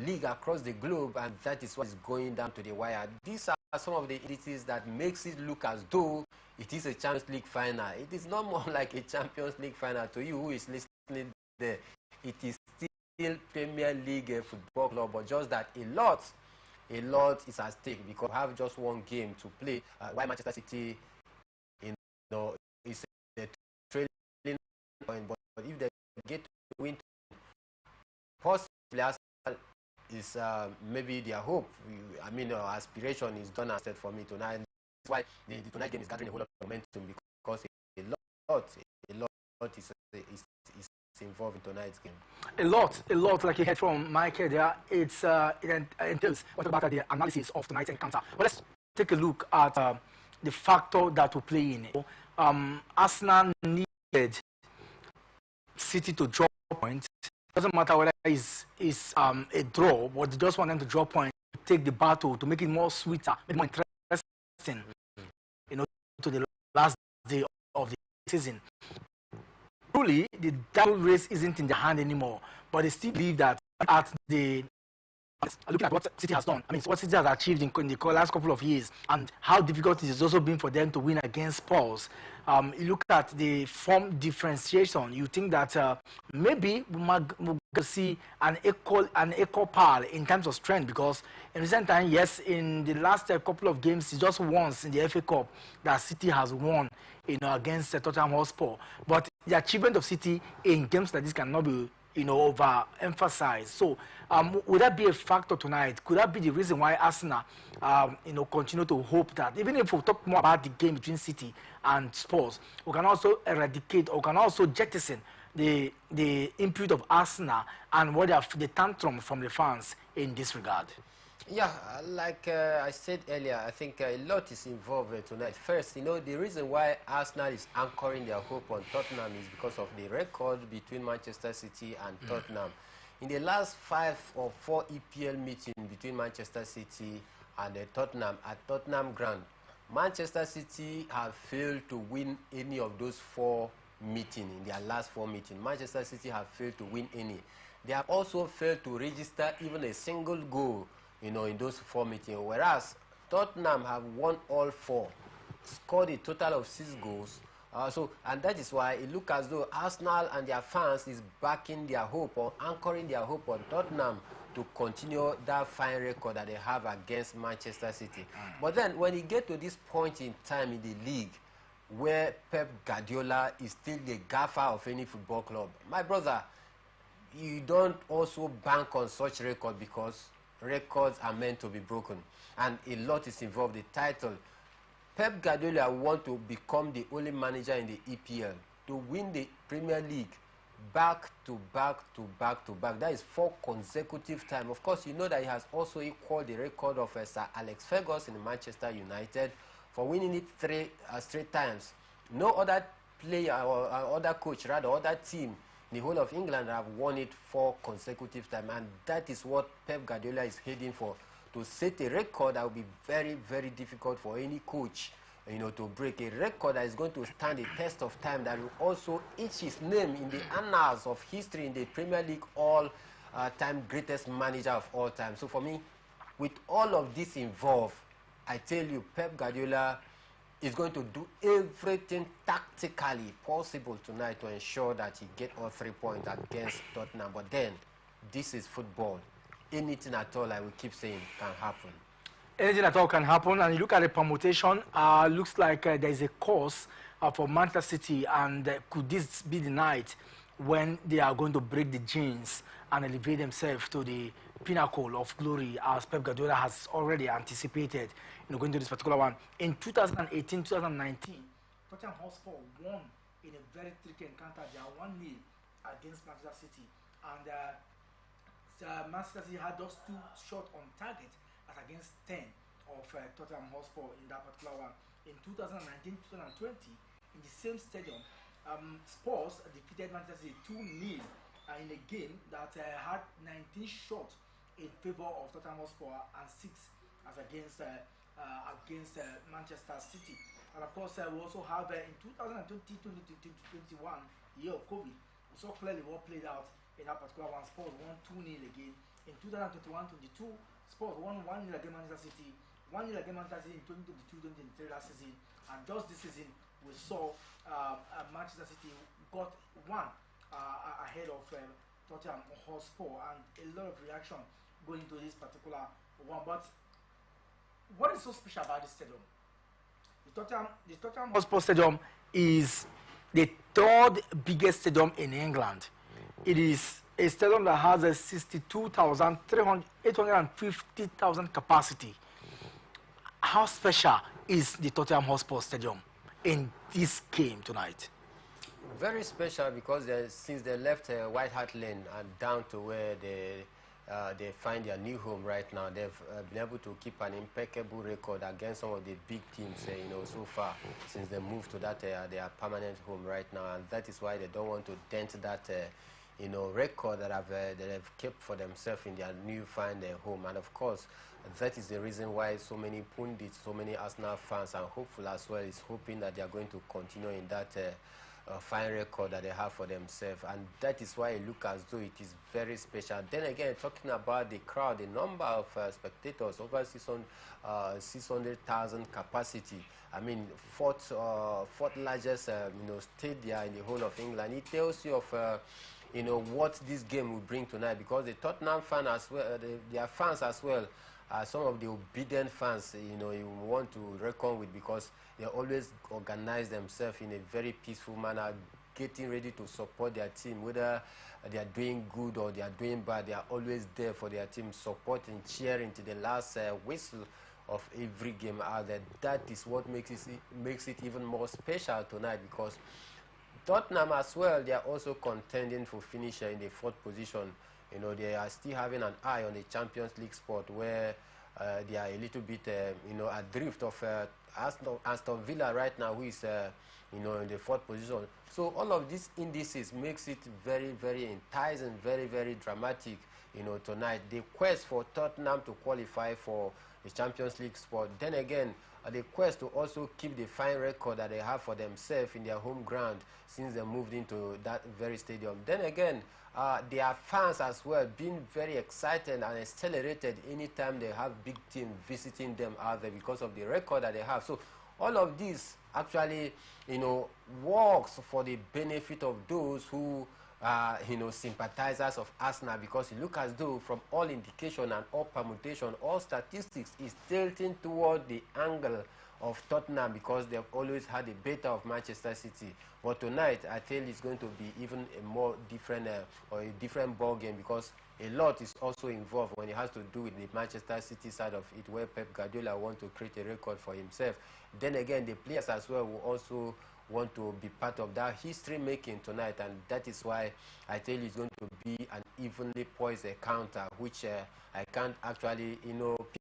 league across the globe, and that is what is going down to the wire. These are some of the indices that makes it look as though it is a Champions League final. It is not more like a Champions League final to you who is listening there. It is still Premier League football club, but just that a lot is at stake because we have just one game to play. While Manchester City, is a trailing point, but if they get to win, possibly Arsenal is maybe their hope. I mean, aspiration is done and said for me tonight. That's why the tonight game is gathering a whole lot of momentum because a lot is involved in tonight's game. A lot, like you heard from Michael there. It entails what about the analysis of tonight's encounter. But let's take a look at the factor that will play in it. Arsenal needed City to draw points. Doesn't matter whether it's a draw, but they just want them to draw points, to take the battle, to make it more sweeter, make it more interesting, to the last day of the season. Truly, the title race isn't in their hand anymore, but they still believe that at the looking at what City has done, I mean, what City has achieved in the last couple of years, and how difficult it has also been for them to win against Spurs. You look at the form differentiation, you think that maybe we might see an equal par in terms of strength, because in recent time, yes, in the last couple of games, it's just once in the FA Cup that City has won, against Tottenham Hotspur. But the achievement of City in games like this cannot be overemphasized. So, would that be a factor tonight? Could that be the reason why Arsenal, continue to hope that, even if we talk more about the game between City and Spurs, we can also eradicate, or can also jettison the input of Arsenal and what the tantrum from the fans in this regard? Yeah, like I said earlier, I think a lot is involved tonight. First, the reason why Arsenal is anchoring their hope on Tottenham is because of the record between Manchester City and Tottenham. In the last 5 or 4 EPL meetings between Manchester City and Tottenham at Tottenham Ground, Manchester City have failed to win any of those 4 meetings. In their last 4 meetings, Manchester City have failed to win any. They have also failed to register even a single goal in those 4 meetings, whereas Tottenham have won all 4, scored a total of 6 goals. And that is why it looks as though Arsenal and their fans is backing their hope, or anchoring their hope on Tottenham to continue that fine record that they have against Manchester City. But then when you get to this point in time in the league where Pep Guardiola is still the gaffer of any football club, my brother, you don't also bank on such record, because records are meant to be broken, and a lot is involved. The title, Pep Guardiola want to become the only manager in the EPL to win the Premier League back to back to back to back. That is 4 consecutive times. Of course, you know that he has also equaled the record of Sir Alex Ferguson in Manchester United for winning it 3 straight times. No other player or other coach, rather other team the whole of England have won it 4 consecutive times, and that is what Pep Guardiola is heading for, to set a record that will be very, very difficult for any coach, to break. A record that is going to stand the test of time, that will also etch his name in the annals of history in the Premier League all-time greatest manager of all time. So for me, with all of this involved, I tell you, Pep Guardiola is going to do everything tactically possible tonight to ensure that he get all 3 points against Tottenham. But then, this is football. Anything at all, I will keep saying, can happen. Anything at all can happen, and you look at the permutation, looks like there is a course for Manchester City, and could this be the night when they are going to break the chains and elevate themselves to the pinnacle of glory, as Pep Guardiola has already anticipated, going to this particular one. In 2018-2019, Tottenham Hotspur won in a very tricky encounter. They are 1-0 against Manchester City, and Manchester City had just 2 shots on target as against 10 of Tottenham Hotspur in that particular one. In 2019-2020, in the same stadium, Spurs defeated Manchester City 2-0 in a game that had 19 shots in favor of Tottenham Hotspur and 6 as against Manchester City. And of course, we also have in 2020-2021, year of COVID, we saw clearly what played out in that particular one. Spurs won 2-0 again in 2021-22, Spurs won 1-0 against Manchester City, 1-0 against Manchester City in 2022-2023 last season, and just this season we saw Manchester City got one ahead of Tottenham Hotspur, and a lot of reaction going into this particular one. But what is so special about this stadium? The Tottenham Hotspur Stadium is the third biggest stadium in England. It is a stadium that has a 850,000 capacity. How special is the Tottenham Hotspur Stadium in this game tonight? Very special because since they left White Hart Lane and down to where they find their new home right now, they've been able to keep an impeccable record against some of the big teams, so far since they moved to that their permanent home right now, and that is why they don't want to dent that record that they've kept for themselves in their newfound home. And of course, that is the reason why so many pundits, so many Arsenal fans, and hopeful as well, is hoping that they are going to continue in that fine record that they have for themselves, and that is why it looks as though it is very special. Then again, talking about the crowd, the number of spectators, over 600,000 capacity. I mean, fourth largest stadium in the whole of England. It tells you of what this game will bring tonight, because the Tottenham fan as well, their fans as well, some of the obedient fans, you want to reckon with, because they always organize themselves in a very peaceful manner, getting ready to support their team, whether they are doing good or they are doing bad. They are always there for their team, supporting, cheering to the last whistle of every game out there. That is what makes it even more special tonight, because Tottenham as well, they are also contending for finisher in the fourth position. They are still having an eye on the Champions League spot, where they are a little bit, adrift of Aston Villa right now, who is, in the fourth position. So all of these indices makes it very, very enticing, very, very dramatic, tonight. The quest for Tottenham to qualify for the Champions League spot. Then again, the quest to also keep the fine record that they have for themselves in their home ground since they moved into that very stadium. Then again, their fans as well being very excited and accelerated anytime they have big team visiting them out there because of the record that they have. So all of this actually, works for the benefit of those who are, sympathizers of Arsenal, because it looks as though from all indication and all permutation, all statistics is tilting toward the angle of Tottenham, because they've always had a better of Manchester City. But tonight, I feel it's going to be even a more different or a different ball game, because a lot is also involved when it has to do with the Manchester City side of it, where Pep Guardiola wants to create a record for himself. Then again, the players as well will also want to be part of that history making tonight, and that is why I tell you it's going to be an evenly poised encounter, which I can't actually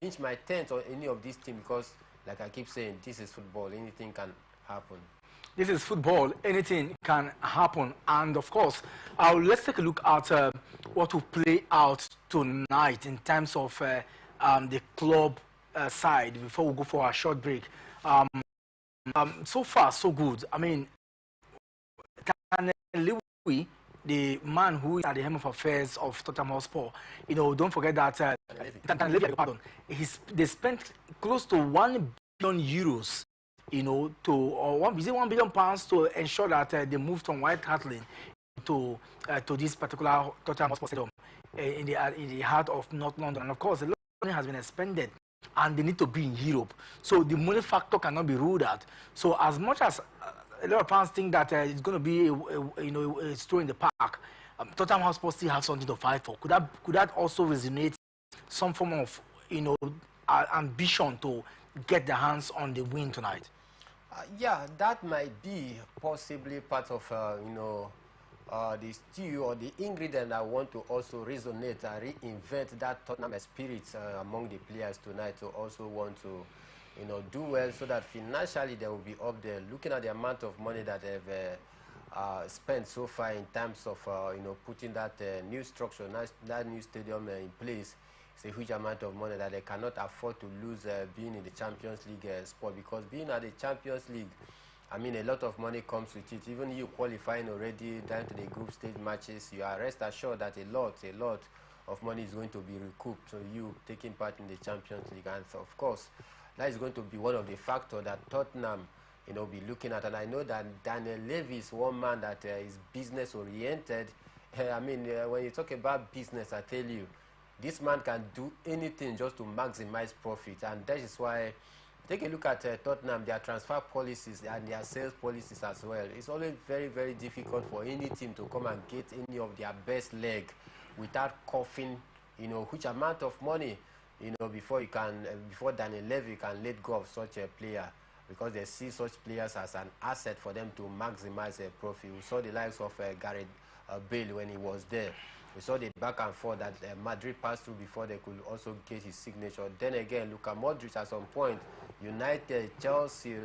pinch my tent on any of these teams, because like I keep saying, this is football, anything can happen. This is football, anything can happen. And of course, let's take a look at what will play out tonight in terms of the club side before we go for a short break. So far, so good. I mean, Louis, the man who is at the helm of affairs of Tottenham Hotspur, don't forget that they spent close to €1 billion, is it £1 billion to ensure that they moved from White Hart Lane to this particular Tottenham Hotspur Stadium in the heart of North London. And of course, a lot of money has been expended, and they need to be in Europe. So the money factor cannot be ruled out. So as much as a lot of fans think that it's going to be a stroll in the park, Tottenham Hotspur still have something to fight for. Could that also resonate some form of ambition to get their hands on the win tonight? Yeah, that might be possibly part of the stew or the ingredient I want to also resonate and reinvent that Tottenham spirit among the players tonight, to also want to do well, so that financially they will be up there. Looking at the amount of money that they've spent so far in terms of putting that new structure, that new stadium in place, it's a huge amount of money that they cannot afford to lose being in the Champions League spot, because being at the Champions League, I mean, a lot of money comes with it. Even you qualifying already down to the group stage matches, you are rest assured that a lot of money is going to be recouped. So you taking part in the Champions League, and so of course, that is going to be one of the factors that Tottenham, be looking at. And I know that Daniel Levy is one man that is business oriented. I mean, when you talk about business, I tell you, this man can do anything just to maximize profit, and that is why. Take a look at Tottenham, their transfer policies and their sales policies as well. It's always very, very difficult for any team to come and get any of their best leg without coughing, which amount of money, before Daniel Levy can let go of such a player, because they see such players as an asset for them to maximize their profit. We saw the likes of Gareth Bale when he was there. We saw the back and forth that Madrid passed through before they could also get his signature. Then again, Luka Modric at some point, United, Chelsea,